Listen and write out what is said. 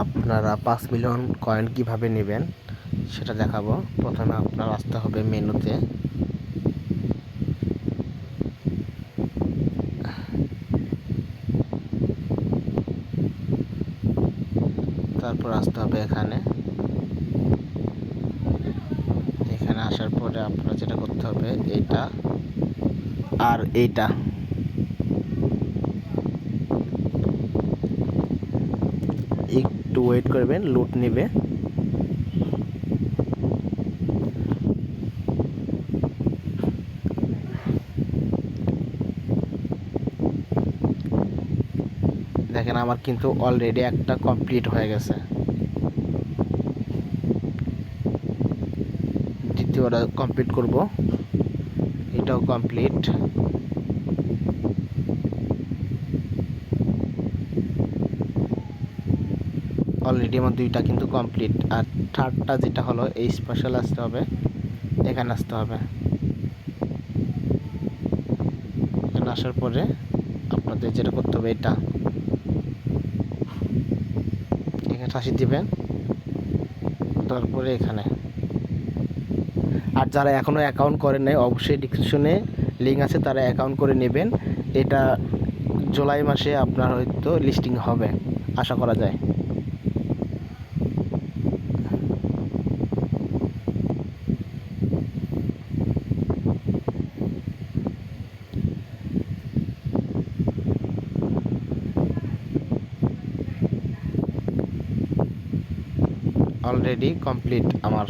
আপনারা 5 million coin কিভাবে নেবেন সেটা দেখাবো। প্রথমে আপনার আসতে হবে মেনুতে, তারপর আসতে হবে এখানে আসার পরে আপনার যেটা করতে হবে এইটা আর এইটা, একটু ওয়েট করবেন, লুট নেবে। দেখেন আমার কিন্তু অলরেডি একটা কমপ্লিট হয়ে গেছে, দ্বিতীয়টা কমপ্লিট করব, এটাও কমপ্লিট। অলরেডি আমার দুইটা কিন্তু কমপ্লিট। আর থার্ডটা যেটা হলো এই স্পেশাল আসতে হবে, এখানে আসতে হবে। এখানে আসার পরে আপনাদের যেটা করতে হবে এটা এখানে 80 দিবেন, তারপরে এখানে। আর যারা এখনও অ্যাকাউন্ট করেন নাই অবশ্যই ডিসক্রিপশনে লিঙ্ক আছে, তারা অ্যাকাউন্ট করে নেবেন। এটা জুলাই মাসে আপনার হয়তো লিস্টিং হবে আশা করা যায়। অলরেডি কমপ্লিট আমার।